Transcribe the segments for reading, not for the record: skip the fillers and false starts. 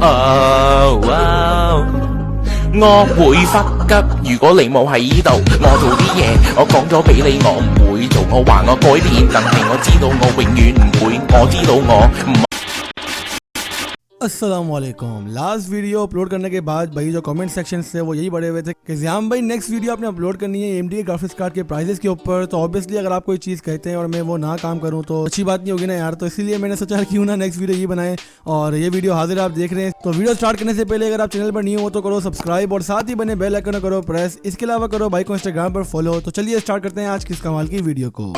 wow 我會忽急，如果你冇喺依度，我做啲嘢，我講咗俾你，我唔會做，我話我改變，但係我知道我永遠唔會，我知道我唔अस्सलामुअलैकुम। Last video upload करने के बाद भाई जो कमेंट सेक्शन से वो यही बड़े हुए थे कि ज़ियाम भाई नेक्स्ट वीडियो आपने अपलोड करनी है AMD के ग्राफिक्स कार्ड के प्राइसेस के ऊपर। तो ऑब्वियसली अगर आप कोई चीज़ कहते हैं और मैं वो ना काम करूं तो अच्छी बात नहीं होगी ना यार। तो इसीलिए मैंने सोचा क्यों ना नेक्स्ट वीडियो ये बनाए और ये वीडियो हाजिर आप देख रहे हैं। तो वीडियो स्टार्ट करने से पहले अगर आप चैनल पर नहीं हो तो करो सब्सक्राइब और साथ ही बने बेल आइकन करो प्रेस। इसके अलावा करो भाई को इंस्टाग्राम पर फॉलो। तो चलिए स्टार्ट करते हैं आज किस कमाल की वीडियो को।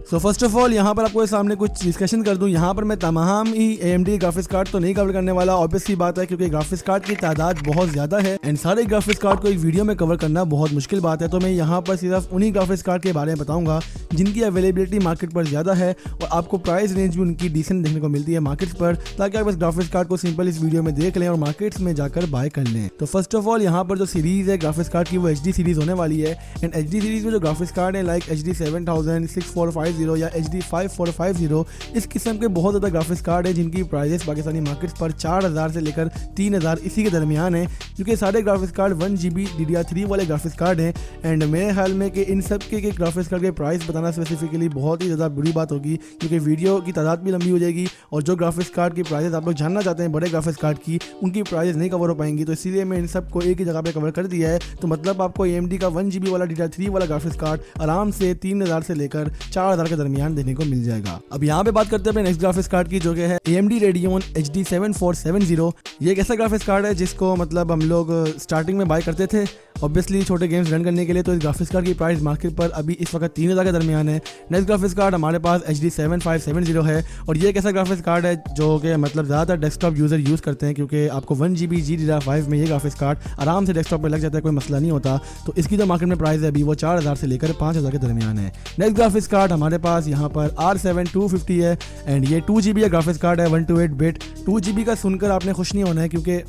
सो फर्स्ट ऑफ ऑल यहाँ पर आपको सामने कुछ डिस्कशन कर दूं। यहाँ पर मैं तमाम ही AMD ग्राफिक्स कार्ड तो नहीं कवर करने वाला, ऑब्वियसली बात है क्योंकि ग्राफिक्स कार्ड की तादाद बहुत ज़्यादा है एंड सारे ग्राफिक्स कार्ड को एक वीडियो में कवर करना बहुत मुश्किल बात है। तो मैं यहाँ पर सिर्फ उन्हीं ग्राफिक्स कार्ड के बारे में बताऊँगा जिनकी अवेलेबिलिटी मार्केट पर ज़्यादा है और आपको प्राइस रेंज भी उनकी डिसेंट देखने को मिलती है मार्केट्स पर, ताकि आप इस ग्राफिक्स कार्ड को सिंपल इस वीडियो में देख लें और मार्केट्स में जाकर बाय कर लें। तो फर्स्ट ऑफ ऑल यहाँ पर जो सीरीज़ है ग्राफिक्स कार्ड की वो HD सीरीज़ होने वाली है एंड HD सीरीज़ में जो ग्राफिक्स कार्ड है लाइक HD 7000, 6450 या HD 5450 इस किस्म के बहुत ज़्यादा ग्राफिक्स कार्ड है जिनकी प्राइसेस पाकिस्तानी मार्केट्स पर 4000 से लेकर 3000 इसी के दरमियान है, क्योंकि सारे ग्राफिक्स कार्ड 1GB DDR3 वाले ग्राफिक्स कार्ड हैं एंड मेरे ख्याल में कि इन सब के ग्राफिक्स कार्ड के प्राइस बताना स्पेसिफिकली बहुत ही ज़्यादा बुरी बात होगी, क्योंकि वीडियो की तादाद भी लंबी हो जाएगी और जो ग्राफिक्स कार्ड की प्राइसेस आप लोग जानना चाहते हैं बड़े ग्राफिक्स कार्ड की, उनकी प्राइस नहीं कवर हो पाएंगी। तो इसीलिए मैं इन सब को एक ही जगह पर कवर कर दिया है। तो मतलब आपको AMD का 1GB वाला DDR3 वाला ग्राफिक्स कार्ड आराम से 3000 से लेकर 4000 के दरमियान देखने को मिल जाएगा। अब यहाँ पे बात करते हैं अपने नेक्स्ट ग्राफिक्स कार्ड की, जो कि है AMD Radeon HD 7470। ये एक ऐसा ग्राफिक्स कार्ड है जिसको मतलब हम लोग स्टार्टिंग में बाय करते थे ऑब्वियसली छोटे गेम्स रन करने के लिए। तो इस ग्राफिक्स कार्ड की प्राइस मार्केट पर अभी इस वक्त 3000 के दरमियान है। नेक्स्ट ग्राफिक्स कार्ड हमारे पास HD 7570 है और ये एक ऐसा ग्राफिक्स कार्ड है जो कि मतलब ज़्यादातर डेस्कटॉप यूज़र यूज़ करते हैं, क्योंकि आपको 1GB GDDR5 में ये ग्राफिक्स कार्ड आराम से डेस्कटॉप पर लग जाता है, कोई मसला नहीं होता। तो इसकी जो मार्केट में प्राइस है अभी वो 4000 से लेकर 5000 के दरमियान है। नेक्स्ट ग्राफिक्स कार्ड हमारे पास यहाँ पर R7 250 है एंड ये 2GB का ग्राफिक्स कार्ड है 128 बिट। 2GB का सुनकर आपने खुश नहीं होना है क्योंकि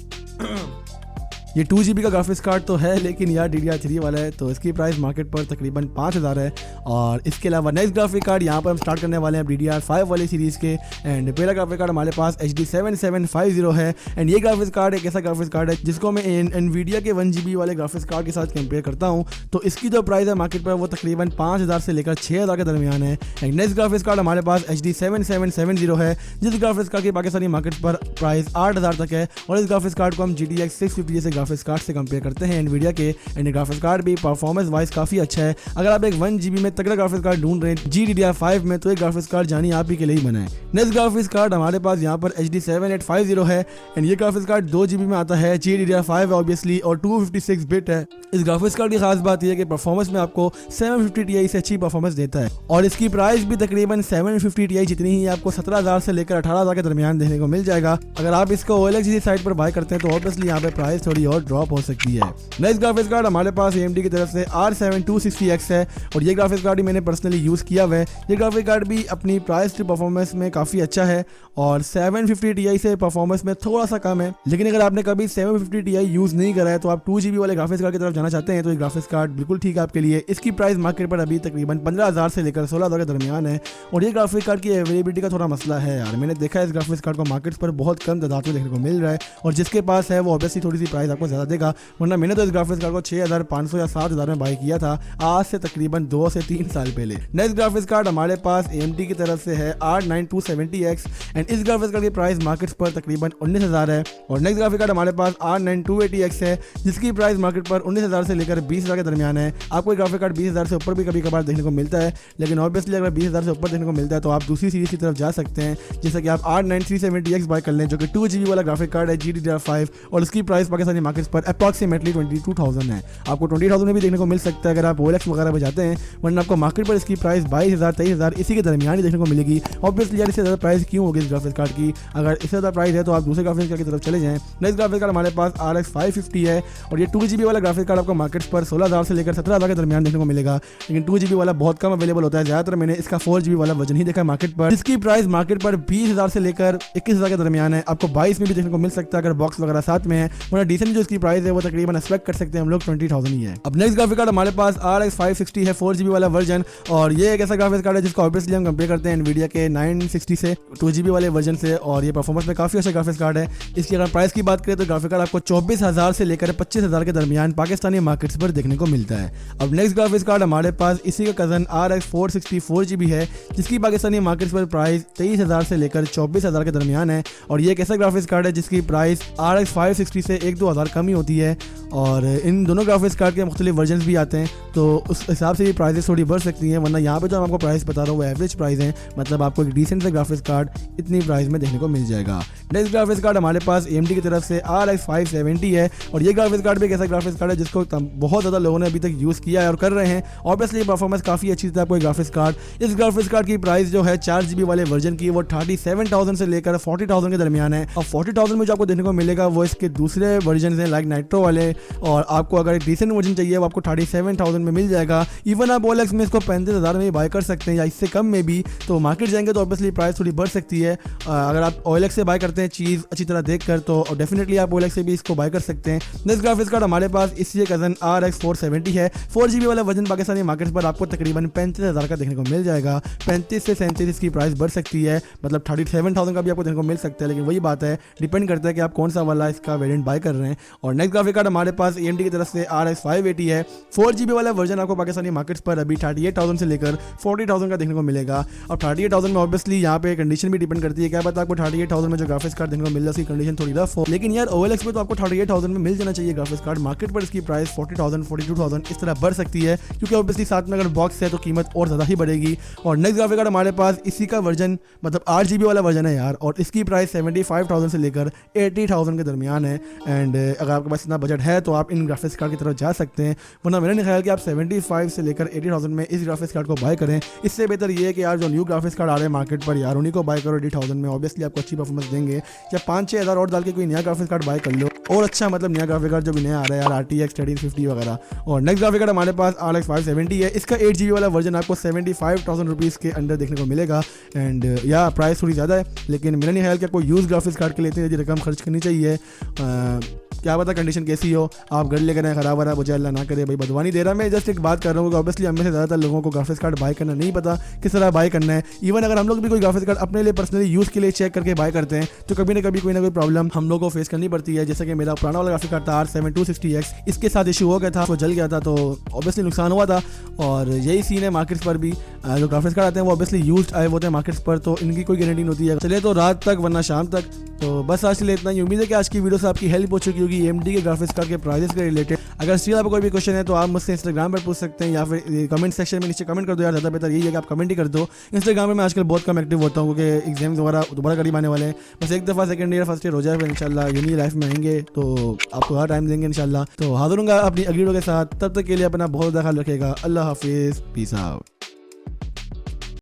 ये 2GB का ग्राफिक्स कार्ड तो है लेकिन यार DDR3 वाला है, तो इसकी प्राइस मार्केट पर तकरीबन 5000 है। और इसके अलावा नेक्स्ट ग्राफिक कार्ड यहाँ पर हम स्टार्ट करने वाले हैं DDR5 वाली सीरीज़ के एंड पहला ग्राफिक कार्ड हमारे पास HD 7750 है एंड ये ग्राफिक्स कार्ड एक ऐसा ग्राफिक्स कार्ड है जिसको मैं NVIDIA के 1GB वाले ग्राफिक्स कार्ड के साथ कंपेयर करता हूँ। तो इसकी जो प्राइस है मार्केट पर वो तकरीबन 5000 से लेकर 6000 के दरमियान है। एंड नेक्स्ट ग्राफिक्स कार्ड हमारे पास HD 7770 है जिस ग्राफिक्स कार्ड की पाकिस्तानी मार्केट पर प्राइस 8000 तक है और इस ग्राफिक्स कार्ड को हम GTX 650 जैसे ग्राफिक्स कार्ड से कंपेयर करते हैं NVIDIA के एंड ग्राफिक्स कार्ड भी परफॉर्मेंस वाइज काफ़ी अच्छा है। अगर आप एक 1GB में तगड़ा ग्राफिक्स कार्ड ढूंढ रहे हैं GDDR5 में तो एक ग्राफिक्स कार्ड जानी आप ही के लिए ही बना है। नेक्स्ट ग्राफिक्स कार्ड हमारे पास यहाँ पर HD 7850 है एंड ये ग्राफिक्स कार्ड 2GB में आता है, GDDR5 ऑब्वियसली और 256 बिट है। इस ग्राफिक्स कार्ड की खास बात यह है कि परफॉर्मेंस में आपको 750 Ti से अच्छी परफॉर्मेंस देता है और इसकी प्राइस भी तकरीबन 750 Ti जितनी ही आपको 17000 से लेकर 18000 के दरमियान देखने को मिल जाएगा। अगर आप इसको OLX जैसी साइट पर बाय करते हैं तो ऑब्वियसली यहाँ पे प्राइस थोड़ी और ड्रॉप हो सकती है। नेक्स्ट ग्राफिक्स कार्ड हमारे पास AMD की तरफ से R7 260X है और ये ग्राफिक्स कार्ड भी मैंने पर्सनली यूज़ किया हुआ है। ये ग्राफिक कार्ड भी अपनी प्राइस टू परफॉर्मेंस में काफ़ी अच्छा है और 750 Ti से परफॉर्मेंस में थोड़ा सा कम है, लेकिन अगर आपने कभी 750 Ti यूज़ नहीं करा है तो आप 2GB वाले ग्राफिक्स कार्ड की तरफ जाना चाहते हैं तो ये ग्राफिक्स कार्ड बिल्कुल ठीक है आपके लिए। इसकी प्राइस मार्केट पर अभी तकरीबन 15000 से लेकर 16000 के दरमियान है और ये ग्राफिक कार्ड की अवेलेबिलिटी का थोड़ा मसला है यार। मैंने देखा है इस ग्राफिक्स कार्ड को मार्केट्स पर बहुत कम तादाद में देखने को मिल रहा है और जिसके पास है वो ऑब्वियसली थोड़ी सी प्राइस आपको ज़्यादा देगा, वरना मैंने तो इस ग्राफिक्स कार्ड को 6500 या 7000 में बाय किया था आज से तकरीबन 2 से 3 साल पहले। नेक्स्ट ग्राफिक्स कार्ड हमारे पास AMD की तरफ से है R9 270X एंड इस ग्राफिक्स कार्ड की प्राइस मार्केट्स पर तकरीबन 19000 है। और नेक्स्ट ग्राफिक कार्ड हमारे पास R9 280X है जिसकी प्राइस मार्केट पर 19000 से लेकर 20000 के दरमियान है। आपको ग्राफिक कार्ड 20000 से ऊपर भी कभी कभार देखने को मिलता है, लेकिन ऑब्वियसली अगर 20000 से ऊपर देखने को मिलता है तो आप दूसरी सीरीज की तरफ जा सकते हैं, जैसे कि आप R9 370X बाय कर लें जो कि 2GB वाला ग्राफिक कार्ड है GDDR5 और उसकी प्राइस पाकिस्तानी मार्केट्स पर अप्रॉक्सीमेटली 22000 है। आपको 20000 में भी देखने को मिल सकता है अगर आप OLX वगैरह पर जाते हैं, वरना आपको मार्केट पर इसकी प्राइस 22000 23000 इसी के दरमियान ही देखने को मिलेगी। ऑब्वियसली यार इससे ज़्यादा प्राइस क्यों होगी इस ग्राफिक्स कार्ड की, अगर इससे ज़्यादा प्राइस है तो आप दूसरे ग्राफिक्स कार्ड की तरफ चले जाएं। नेक्स्ट ग्राफिक्स कार्ड हमारे पास RX 550 है और ये 2GB वाला ग्राफिक कार्ड आपको मार्केट्स पर 16000 से लेकर 17000 के दरमियान देखने को मिलेगा, लेकिन 2GB वाला बहुत कम अवेलेबल होता है। ज़्यादातर मैंने इसका 4GB वाला वर्जन ही देखा मार्केट पर, जिसकी प्राइस मार्केट पर 20000 से लेकर 21000 के दरमियान है। आपको 22 में भी देखने को मिल सकता है अगर बॉक्स वगैरह साथ में है, वरना डिसेंट जो जो इसकी प्राइस है वो तकरीबन एक्सपेक्ट कर सकते हैं हम लोग 20,000 ही है। अब नेक्स्ट ग्राफिक कार्ड हमारे पास RX 560 है 4GB वाला वर्जन, और ये एक ऐसा ग्राफिक्स कार्ड है जिसको ऑब्वियसली हम कंपेयर करते हैं Nvidia के 960 से 2GB वाले वर्जन से, और ये परफॉर्मेंस में काफी अच्छा ग्राफिक्स कार्ड है। इसकी अगर प्राइस की बात करें तो ग्राफिक कार्ड आपको 24,000 से लेकर 25,000 के दरमियान पाकिस्तानी मार्केट्स पर देखने को मिलता है। अब नेक्स्ट ग्राफिक्स कार्ड हमारे पास इसी का कजन RX 460 4GB है, जिसकी पाकिस्तानी मार्केट्स पर प्राइस 23,000 से लेकर 24,000 के दरमियान है, और ये एक ऐसा ग्राफिक्स कार्ड है जिसकी प्राइस RX 560 से 1-2 हज़ार कम ही होती है। और इन दोनों ग्राफिक्स कार्ड के मुख्तलिफ वर्जन भी आते हैं, तो उस हिसाब से ये प्राइसेस थोड़ी बढ़ सकती हैं, वरना यहाँ पे जो मैं आपको प्राइस बता रहा हूँ वो एवरेज प्राइस है, मतलब आपको एक डिसेंट सा ग्राफिक्स कार्ड इतनी प्राइस में देखने को मिल जाएगा। नेक्स्ट ग्राफिक्स कार्ड हमारे पास AMD की तरफ से RX 570 है, और ये ग्राफिक्स कार्ड भी एक ऐसा ग्राफिक्स कार्ड है जिसको बहुत ज़्यादा लोगों ने अभी तक यूज़ किया है और कर रहे हैं। ऑब्वियसली परफॉर्मेंस काफ़ी अच्छी थी आपको ग्राफिक्स कार्ड। इस ग्राफिक्स कार्ड की प्राइस जो है 4GB वाले वर्जन की वो 37,000 से लेकर 40,000 के दरमियान है, और 40,000 में जो आपको देखने को मिलेगा वो इसके दूसरे वर्जन हैं लाइक नाइट्रो वाले, और आपको अगर एक डिसेंट वर्जन चाहिए वो आपको 37,000 में मिल जाएगा। इवन आप OLX में इसको 35,000 में बाय कर सकते हैं या इससे कम में भी, तो मार्केट जाएंगे तो ऑब्वियसली प्राइस थोड़ी बढ़ सकती है। अगर आप OLX से बाय करते हैं चीज़ अच्छी तरह देख कर, तो डेफिनेटली आप OLX से भी इसको बाय कर सकते हैं। नेक्स्ट ग्राफिक्स कार्ड हमारे पास इसी कजन RX 470 है, 4GB वाला वर्जन पाकिस्तानी मार्केट पर आपको तकरीबन 35,000 का देखने को मिल जाएगा। 35 से 37 इसकी प्राइस बढ़ सकती है, मतलब 37,000 का भी आपको देखने को मिल सकता है, लेकिन वही बात है, डिपेंड करता है कि आप कौन सा वाला इसका वेरिएंट बाय कर रहे हैं। और नेक्स्ट ग्राफिक कार्ड हमारे पास AMD की तरफ से RX 580 है, 4GB वाला वर्जन आपको पाकिस्तानी मार्केट्स पर अभी 38,000 से लेकर 40,000 का देखने को मिलेगा। अब 38,000 में ऑब्वियसली यहाँ पे कंडीशन भी डिपेंड करती है, क्या पता आपको 38,000 में जो ग्राफिक्स कार्ड देखने को मिल रहा है उसकी कंडीशन थोड़ी रफ हो, लेकिन यार OLX में तो आपको 38,000 में मिल जाना चाहिए ग्राफिक्स कार्ड। मार्केट पर इसकी प्राइस 40,000 42,000 इस तरह बढ़ सकती है, क्योंकि ऑब्वियसली साथ में अगर बॉक्स है तो कीमत और ज़्यादा ही बढ़ेगी। और नेक्स्ट ग्राफिक कार्ड हमारे पास इसी का वर्जन मतलब 8GB वाला वर्जन है यार, और इसकी प्राइस 75,000 से लेकर 80,000 के दरमियान है। एंड अगर आपके पास इतना बजट है तो आप इन ग्राफिक्स कार्ड की तरफ जा सकते हैं, वरना मेरा नहीं ख्याल कि आप 75 से लेकर 80,000 में इस ग्राफिक्स कार्ड को बाय करें। इससे बेहतर ये है कि यार जो न्यू ग्राफिक्स कार्ड आ रहे हैं मार्केट पर यार उन्हीं को बाय करो 80,000 में, ऑब्वियसली आपको अच्छी परफॉर्मेंस देंगे। या 5-6 हज़ार और डाल के कोई नया ग्राफिक्स कार्ड बाय कर लो, और अच्छा मतलब नया ग्राफिक कार्ड जो भी नया आ रहा है यार RTX 1350 वगैरह। और नेक्स्ट ग्राफिक कार्ड हमारे पास RX 570 है, इसका 8GB वाला वर्जन आपको 75,000 रुपीज़ के अंदर देखने को मिलेगा। एंड या प्राइस थोड़ी ज़्यादा है, लेकिन मेरा नहीं ख्याल कि आपको यूज़ ग्राफिक्स कार्ड के लिए इतनी रकम खर्च करनी चाहिए। क्या पता कंडीशन कैसी हो, आप घर लेकर आए खराब वरा, मुझे अल्लाह ना करे भाई, बदवा नहीं दे रहा, मैं जस्ट एक बात कर रहा हूँ कि ऑब्वियसली हमें से ज़्यादातर लोगों को ग्राफिक्स कार्ड बाय करना नहीं पता किस तरह बाय करना है। इवन अगर हम लोग भी कोई ग्राफिक्स कार्ड अपने लिए पर्सनली यूज़ के लिए चेक करके बाय करते हैं तो कभी ना कभी कोई ना कोई प्रॉब्लम हम लोग को फेस करनी पड़ती है। जैसे कि मेरा पुराना वाला ग्राफिक कार्ड था R7 260X, इसके साथ इशू हो गया था, वो जल गया था, तो ऑब्वियसली नुकसान हुआ था। और यही सीन है मार्केट्स पर भी, जो ग्राफिक्स कार्ड आते हैं वो ऑब्वियसली यूज्ड आए होते हैं मार्केट्स पर, तो इनकी कोई गारंटी नहीं होती है, चले तो रात तक वरना शाम तक। तो बस आज के लिए इतना ही, उम्मीद है कि आज की वीडियो से आपकी हेल्प हो चुकी होगी AMD के ग्राफिक्स कार्ड के प्राइसेस के रिलेटेड। अगर स्टिल आपको कोई भी क्वेश्चन है तो आप मुझसे इंस्टाग्राम पर पूछ सकते हैं, या फिर कमेंट सेक्शन में नीचे कमेंट कर दो यार, ज़्यादा बेहतर यही है कि आप कमेंट ही कर दो। इंस्टाग्राम में मैं आजकल बहुत कम एक्टिव होता हूँ क्योंकि एग्जाम्स वगैरह दोबारा करीब आने वाले हैं, बस एक दफ़ा सेकंड ईयर फर्स्ट ईयर हो जाए फिर इंशाल्लाह यूनी लाइफ में आएंगे तो आपको हर टाइम देंगे इंशाल्लाह। तो हाजिर होंगे अपनी अगली वीडियो के साथ, तब तक के लिए अपना बहुत ज़्यादा ख्याल रखिएगा। अल्लाह हाफिज़, पीस आउट।